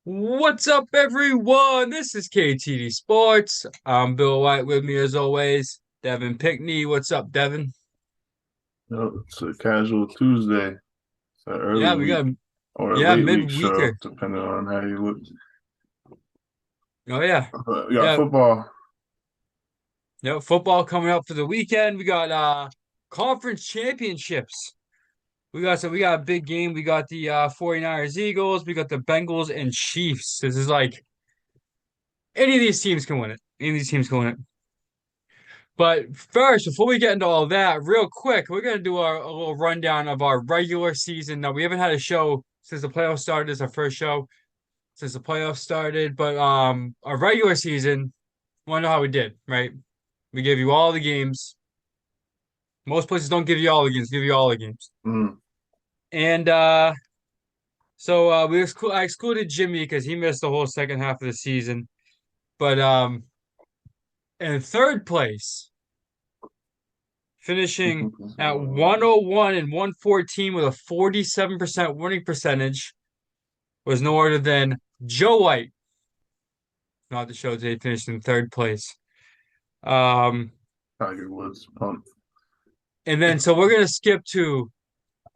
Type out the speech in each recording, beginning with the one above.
What's up, everyone? This is KTD Sports. I'm Bill White with me as always. Devin Pickney. What's up, Devin? It's a casual Tuesday. It's an early Yeah, we week got or a yeah, late week midweeker. show, depending on how you look. Oh yeah. But we got Yeah. football. Football coming up for the weekend. We got conference championships. We got a big game. We got the 49ers Eagles, we got the Bengals and Chiefs. This is like any of these teams can win it. Any of these teams can win it. But first, before we get into all that, real quick, we're gonna do a little rundown of our regular season. Now, we haven't had a show since the playoffs started. It's our first show since the playoffs started. But our regular season, want to know how we did, right? We gave you all the games. Most places don't give you all the games, give you all the games. Mm. And I excluded Jimmy because he missed the whole second half of the season. But in third place, finishing at 101 and 114 with a 47% winning percentage, was no other than Joe White. Not the show today, finished in third place. Um, Tiger Woods pump. and then so we're gonna skip to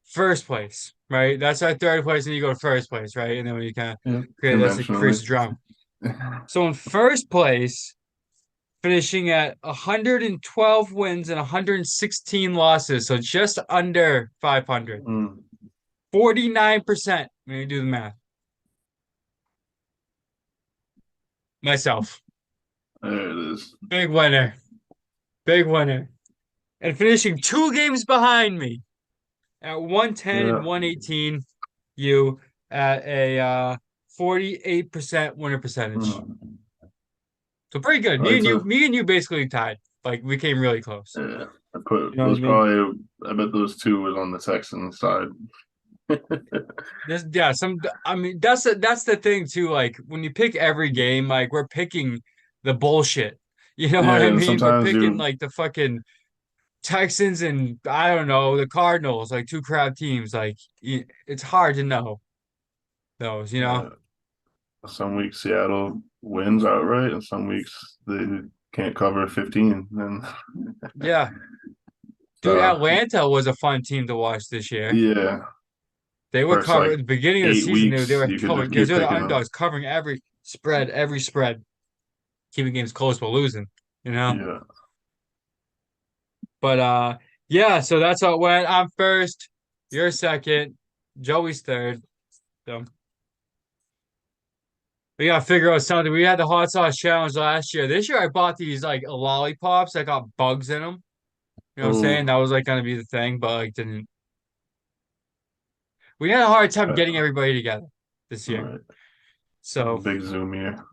first place, right? That's our third place, and you go to first place, right? And then we kind of Yeah, create that's a conventionally. Chris drum. So in first place, finishing at 112 wins and 116 losses, so just under 500. Mm. 49%. Let me do the math. Myself. There it is. Big winner. Big winner. And finishing two games behind me at 110 and Yeah. 118. You at a 48% winner percentage. Mm. So pretty good. I like to. Me and you basically tied. Like we came really close. Yeah. I put You know what I those mean? probably. I bet those two was on the Texans side. Yeah, I mean that's the thing too. Like when you pick every game, like we're picking the bullshit. You know what Yeah, I and mean? We're sometimes picking you. like the fucking Texans and I don't know, the Cardinals, like two crap teams. Like it's hard to know those, you know? Yeah, some weeks Seattle wins outright, and some weeks they can't cover 15. And Yeah. Dude, uh, Atlanta was a fun team to watch this year. yeah, They were first like covering at the beginning of the eight season, they weeks, were you could covering just because keep they're the picking them. underdogs, covering every spread, keeping games close but losing, you know? Yeah, But yeah, so that's how it went. I'm first, you're second, Joey's third. So we gotta figure out something. We had the hot sauce challenge last year. This year I bought these like lollipops that got bugs in them. You know what I'm saying? oh, That was like gonna be the thing, but like didn't. We had a hard time getting uh, everybody together this all year. right, So big zoom here.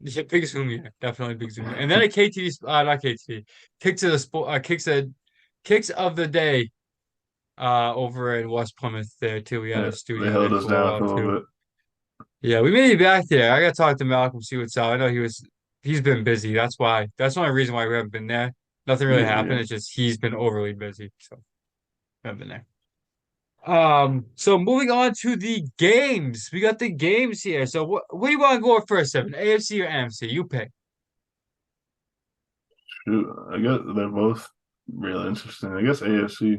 yeah, big zoom year, definitely big zoom year. And then a KTD, not KTD, kicks of the sport, kicks of the day, over in West Plymouth there too. We had Yeah, a they studio there held us for a down for while a too. little bit. Yeah, we may be back there. I gotta talk to Malcolm, see what's up. I know he's been busy. That's why. That's the only reason why we haven't been there. Nothing really Yeah, happened. yeah. It's just he's been overly busy, so we haven't been there. So moving on to the games. We got the games here. So what do you want to go first, Seven? AFC or NFC? You pick. Shoot, I guess they're both really interesting. I guess AFC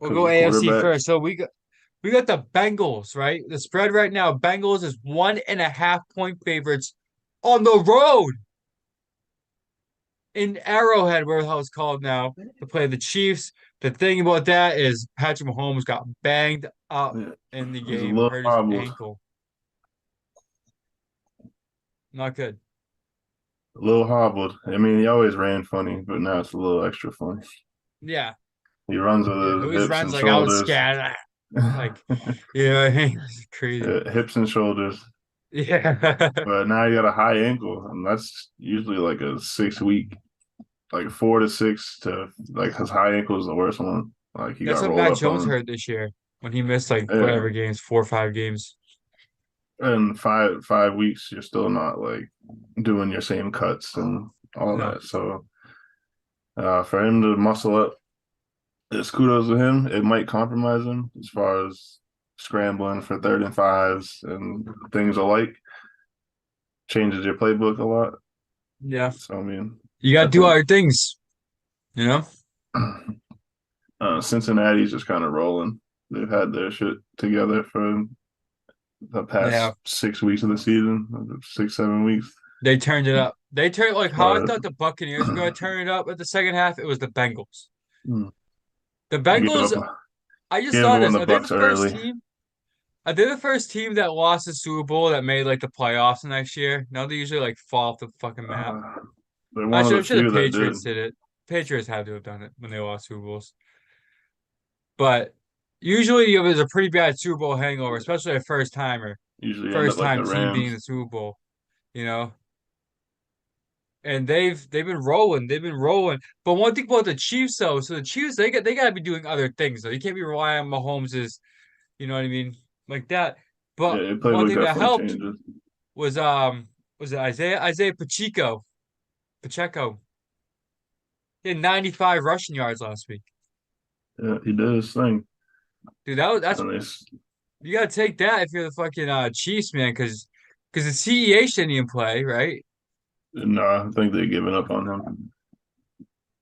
We'll because go the AFC quarterback. first. So we got the Bengals, right? The spread right now, Bengals is 1.5 point favorites on the road in Arrowhead, where the hell it's called now, to play the Chiefs. The thing about that is Patrick Mahomes got banged up Yeah, in the he's a game, little hurt his hobbled, ankle. Not good. a little hobbled. I mean, he always ran funny, but now it's a little extra funny. Yeah. He runs with Yeah. He his always hips runs and like I was shoulders. scared. Like, you know what I mean? It's crazy. Hips and shoulders. Yeah. But now he got a high ankle, and that's usually like a 6 week, like 4 to 6 to like his high ankle is the worst one. Like he That's got what rolled Mac up Jones on. heard this year when he missed like Yeah, whatever games, 4 or 5 games. and five weeks, you're still not like doing your same cuts and all No. that. So for him to muscle up, it's kudos to him. It might compromise him as far as scrambling for third and fives and things alike. changes your playbook a lot. Yeah. So I mean, You gotta I do think other things, you know? Cincinnati's just kind of rolling. They've had their shit together for the Yeah. past 6 weeks of the season, 6, 7 weeks. They turned it up. They turned like how I But thought the Buccaneers were gonna turn it up at the second half. It was the Bengals. mm, The I gave Bengals, up, I just gave up thought on this. the Are they Bucks the first early. team? Are they the first team that lost the Super Bowl that made like the playoffs the next year? No, they usually like fall off the fucking map. Uh, they're one of the I'm sure the few that Patriots did. did it. Patriots had to have done it when they lost Super Bowls. But usually it was a pretty bad Super Bowl hangover, especially a Usually end up first like time the team being in Rams. the Super Bowl, you know? And they've been rolling. They've been rolling. But one thing about the Chiefs though, so the Chiefs they gotta be doing other things though. You can't be relying on Mahomes' you know what I mean? Like that. Yeah, But your one playbook thing that definitely helped changes. was was it Isaiah Pacheco. Pacheco. He had 95 rushing yards last week. Yeah, he did his thing. Dude, that's And you gotta take that if you're the fucking Chiefs, man, because the CEH didn't even play, right? no, I think they're giving up on him.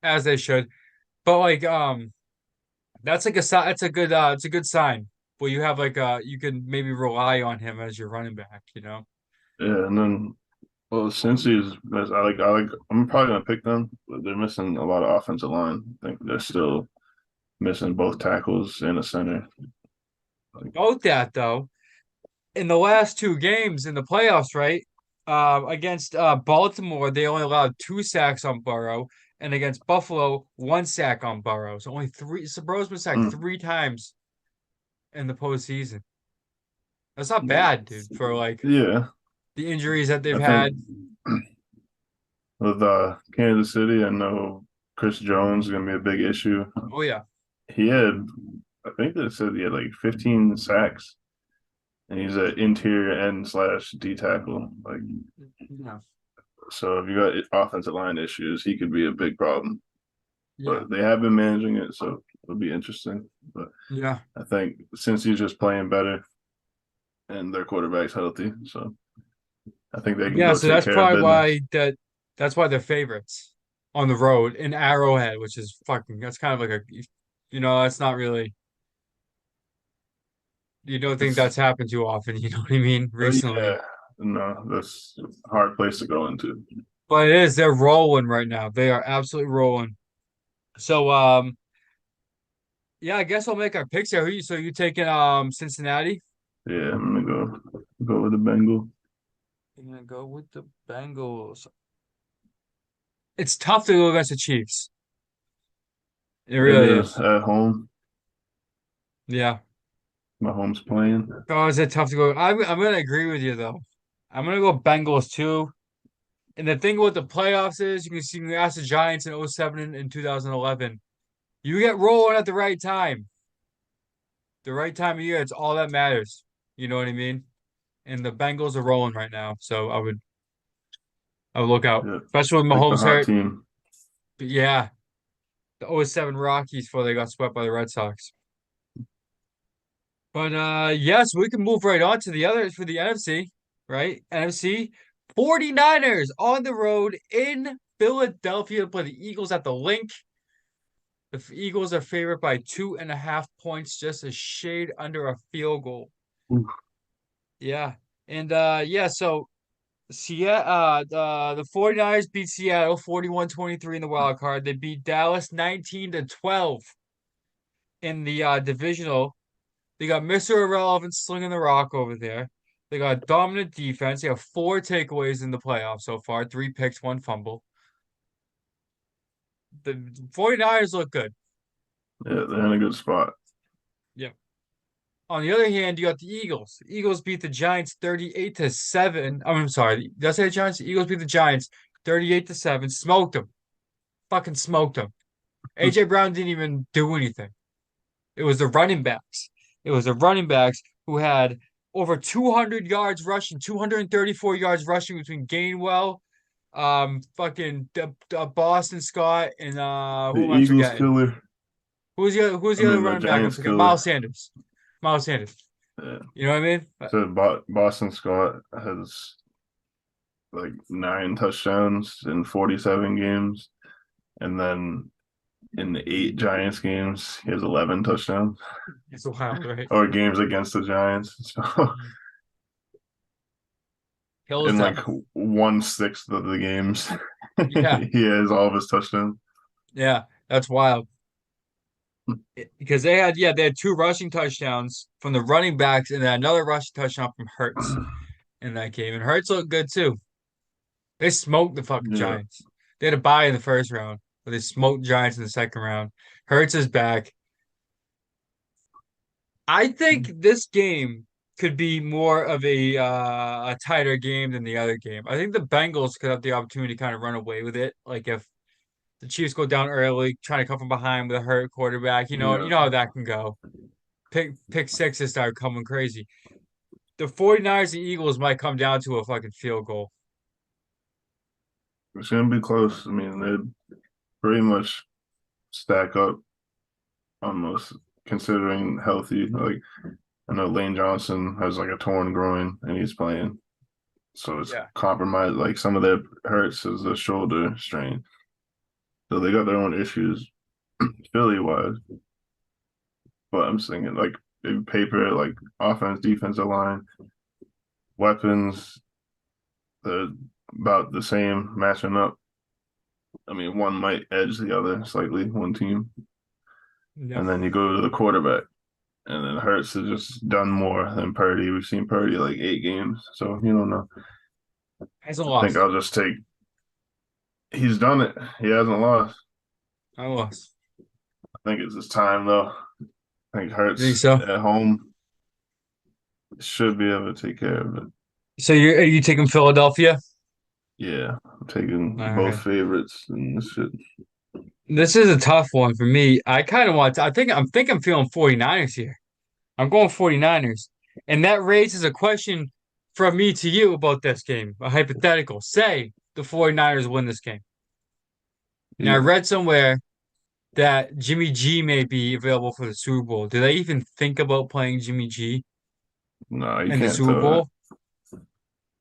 As they should. But like that's like that's a good it's a good sign. Well, you have like you can maybe rely on him as your running back, you know? Yeah, and then well, since I'm probably gonna pick them, but they're missing a lot of offensive line. I think they're still missing both tackles and a center. Like, Note that though, in the last two games in the playoffs, right? Against Baltimore, they only allowed 2 sacks on Burrow, and against Buffalo, 1 sack on Burrow. So only three. So Burrow's been sacked mm, 3 times in the postseason. That's not bad, dude, for like yeah, the injuries that they've I think had. with Kansas City, I know Chris Jones is gonna be a big issue. Oh yeah, He had, I think they said he had like 15 sacks, and he's an interior end slash D tackle. Like, yeah, so if you got offensive line issues, he could be a big problem. yeah, But they have been managing it, so it'll be interesting. But yeah, I think since he's just playing better and their quarterback's healthy, so I think they can yeah. go So take that's care of probably business. that's why they're favorites on the road in Arrowhead, which is fucking. That's kind of like that's not really. You don't think It's that's happened too often, you know what I mean, recently. yeah, no, that's a hard place to go into. But it is, they're rolling right now. They are absolutely rolling. So yeah, I guess I'll make our picks here. So you taking Cincinnati? Yeah, I'm gonna go with the Bengals. I'm gonna go with the Bengals. It's tough to go against the Chiefs. It It really is is. at home. Yeah. My home's playing. Oh, is it tough to go? I'm gonna agree with you though. I'm gonna go Bengals too. And the thing with the playoffs is you can ask the Giants in '07 and 2011. You get rolling at the right time. The right time of year, it's all that matters. You know what I mean? And the Bengals are rolling right now, so I would look out, Yeah, especially with pick the Mahomes hot hurt. team. But yeah, the '07 Rockies before they got swept by the Red Sox. But yes, we can move right on to the others for the NFC, right? NFC 49ers on the road in Philadelphia to play the Eagles at the Link. The Eagles are favored by 2.5 points, just a shade under a field goal. Oof. Yeah. And yeah, so the 49ers beat Seattle 41-23 in the wild card. They beat Dallas 19-12 in the divisional. They got Mr. Irrelevant slinging the rock over there. They got dominant defense. They have 4 takeaways in the playoffs so far, 3 picks, 1 fumble. The 49ers look good. Yeah, they're in a good spot. Yeah. On the other hand, you got the Eagles. The Eagles beat the Giants 38-7. I'm sorry. Did I say the Giants? The Eagles beat the Giants 38-7. Smoked them. Fucking smoked them. AJ Brown didn't even do anything. It was the running backs. It was the running backs who had over 200 yards rushing, 234 yards rushing between Gainwell, fucking Boston Scott, and The who am I Eagles forgetting? killer. Who's I the other mean, the running back I'm Giants forgetting? killer. Miles Sanders. Miles Sanders. Yeah. You know what I mean? So Boston Scott has like 9 touchdowns in 47 games, and then in the 8 Giants games, he has 11 touchdowns It's wild, right? or games against the Giants. So Mhm. Kills in like them. 1/6 of the games, Yeah, he has all of his touchdowns. yeah, that's wild. Because they had two rushing touchdowns from the running backs and then another rushing touchdown from Hurts in that game. And Hurts looked good too. They smoked the fucking Yeah, Giants. They had a bye in the first round, but they smoked Giants in the second round. Hurts is back. I think this game could be more of a tighter game than the other game. I think the Bengals could have the opportunity to kind of run away with it. Like if the Chiefs go down early, trying to come from behind with a hurt quarterback, yeah. you know how that can go. Pick sixes start coming crazy. The 49ers and Eagles might come down to a fucking field goal. It's gonna be close. I mean, they pretty much stack up almost considering healthy. Like I know Lane Johnson has like a torn groin and he's playing, so it's Yeah. compromised. Like some of their hurts is a shoulder strain, so they got their own issues Philly wise. But I'm just thinking like in paper, like offense, defensive line, weapons, they're about the same matching up. I mean, one might edge the other slightly, one team, Yeah. and then you go to the quarterback. And then Hurts has just done more than Purdy. We've seen Purdy like 8 games. So you don't know. Hasn't I think lost. I'll just take he's done it. He hasn't lost. I lost. I think it's his time though. I think You think Hurts so? at home should be able to take care of it. So are you taking Philadelphia? Yeah. I'm taking All both right. favorites and this shit. This is a tough one for me. I kind of want to, I'm feeling 49ers here. I'm going 49ers. And that raises a question from me to you about this game, a hypothetical. Say the 49ers win this game. Now, I Yeah. read somewhere that Jimmy G may be available for the Super Bowl. Do they even think about playing Jimmy G No, you in the can't Super throw that. Bowl?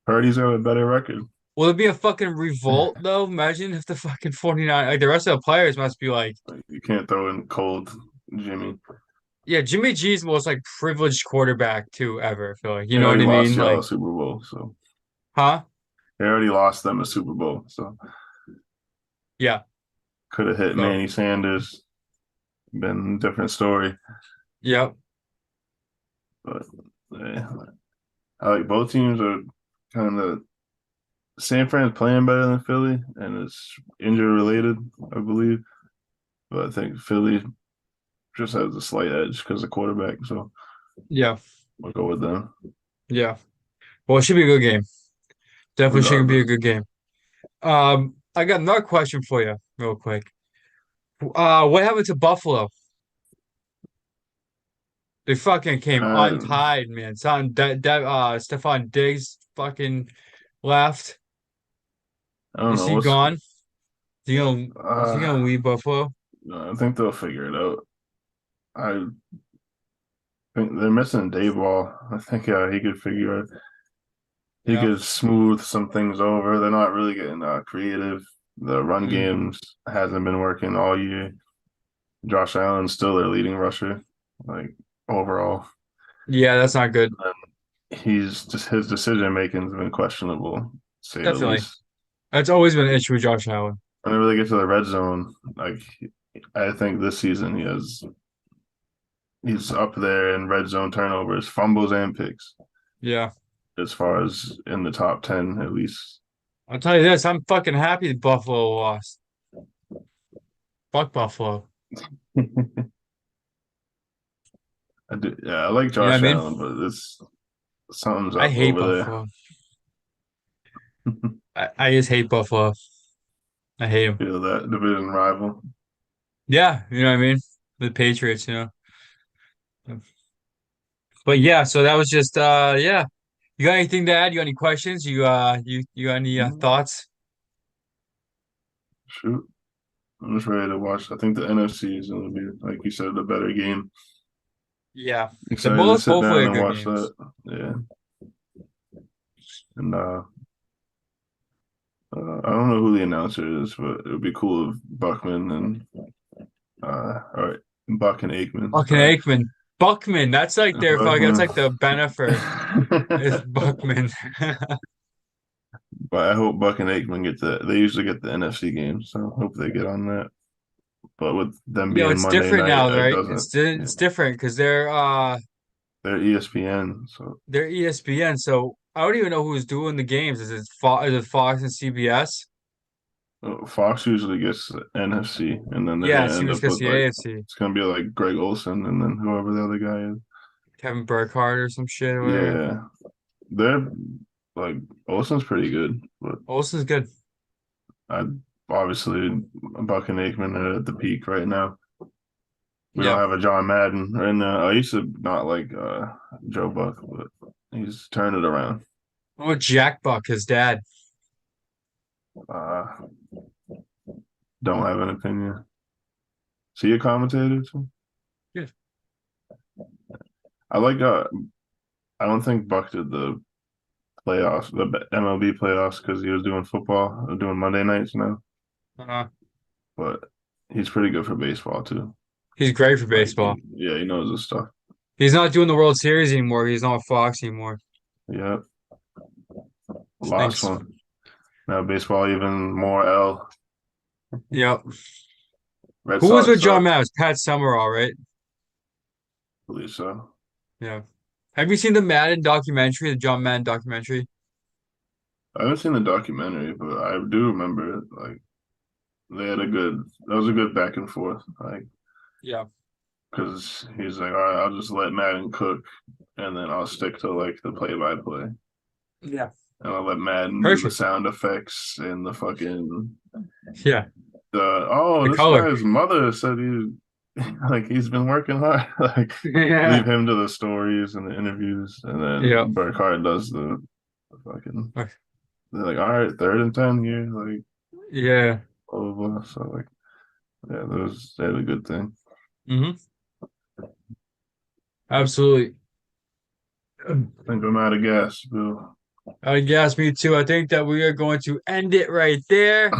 Purdy's got a better record. Will there be a fucking revolt though? Imagine if the fucking 49, like the rest of the players must be like, Like, you can't throw in cold Jimmy. yeah, Jimmy G's the most like privileged quarterback too ever. I feel like, you They know what already I lost mean? y'all Like, a Super Bowl, so huh? they already lost them a Super Bowl. So Yeah. could have hit So, Manny Sanders, been a different story. yep. But yeah, I like both teams are kind of San Fran's playing better than Philly, and it's injury related, I believe. But I think Philly just has a slight edge because of quarterback, so Yeah. we'll go with them Yeah. Well, it should be a good game. Definitely should be a regardless. good game. I got another question for you, real quick. What happened to Buffalo? They fucking came Uh, untied, man. Stephon Diggs fucking left. I don't Is know he what's. gone? Is he gonna Uh, leave Buffalo? I think they'll figure it out. I think they're missing Dayball. I think he could figure it. He Yeah. could smooth some things over. They're not really getting creative. The run Mm. games hasn't been working all year. Josh Allen's still their leading rusher, like overall. Yeah, that's not good. And he's just his decision making's been questionable, to say the Definitely. least. That's always been an issue with Josh Allen. Whenever they get to the red zone, like I think this season he's up there in red zone turnovers, fumbles and picks, Yeah. as far as in the top 10 at least. I'll tell you this, I'm fucking happy Buffalo lost. Fuck Buffalo. Yeah, I like You know what I Josh mean? Allen, but this something's I up hate over Buffalo. there. I just hate Buffalo. I hate him. Feel that division rival. Yeah, you know what I mean? The Patriots, you know. But yeah, so that was just yeah. You got anything to add? You got any questions? You got any thoughts? Shoot. I'm just ready to watch. I think the NFC is going to be, like you said, the better game. Yeah. They're Excited to both sit hopefully down are and good watch that. games. Yeah. And I don't know who the announcer is, but it would be cool if Buckman and or Buck and Aikman, Fucking sorry. Aikman. Buckman. That's like their fuck. That's Buckman. like the benefit is Buckman. But I hope Buck and Aikman get they usually get the NFC games, so I hope they get on that. But with them Yo, being it's Monday different night, now, it right? doesn't. Yeah, It's different because they're ESPN, so they're ESPN. So I don't even know who's doing the games. Is it Fox and CBS? Fox usually gets the NFC, and then they're Yeah, and gonna end CBS up gets with the like AFC. it's gonna be like Greg Olson, and then whoever the other guy is. Kevin Burkhardt or some shit or whatever. Yeah, they're like Olson's pretty good, but Olsen's good. I obviously Buck and Aikman are at the peak right now. We don't Yeah. have a John Madden right now. I used to not like Joe Buck, but he's turned it around. Oh, Jack Buck, his dad. Uh, don't have an opinion. See a commentator too? Yeah. I like I don't think Buck did the playoffs, the MLB playoffs because he was doing football, doing Monday nights now. Uh, But he's pretty good for baseball too. he's great for Like baseball. yeah, he knows his stuff. He's not doing the World Series anymore. He's not Fox anymore. Yeah. Lost Stinks. one. Now baseball even more L. Yep. Red Who was Sox with John suck. Madden? Pat Summerall, right? I believe so. Yeah. Have you seen the Madden documentary, the John Madden documentary? I haven't seen the documentary, but I do remember it. Like they had a good that was a good back and forth. Like Yeah. because he's like, all right, I'll just let Madden cook and then I'll stick to like the play by play. Yeah. And I'll let Madden do the Perfect. sound effects and the fucking Yeah. oh, The this color. guy's mother said he like he's been working hard. Like leave Yeah. him to the stories and the interviews, and then Yeah. Burkhardt does the fucking. They're like, all right, 3rd and 10 here, like Yeah. blah blah blah. So like, yeah, those they had a good thing. Hmm. Absolutely. I think I'm out of gas, Bill. Yes, me too. I think that we are going to end it right there.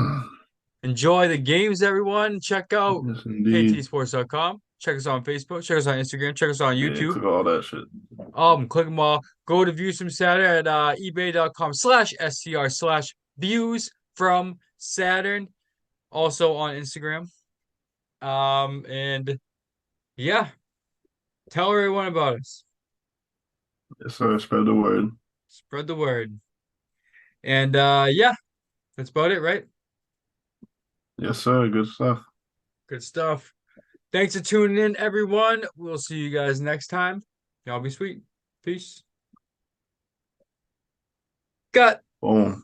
Enjoy the games, everyone. Check out Yes, indeed. ktsports.com. Check us out on Facebook. Check us out on Instagram. Check us out on Yeah, YouTube. click all that shit. Click them all. Go to Views from Saturn at ebay.com/STR/views from Saturn. Also on Instagram. And yeah, tell everyone about us. Yes, sir. Spread the word. Spread the word. And yeah, that's about it, right? Yes, sir. Good stuff. Good stuff. Thanks for tuning in, everyone. We'll see you guys next time. Y'all be sweet. Peace. Cut. Boom.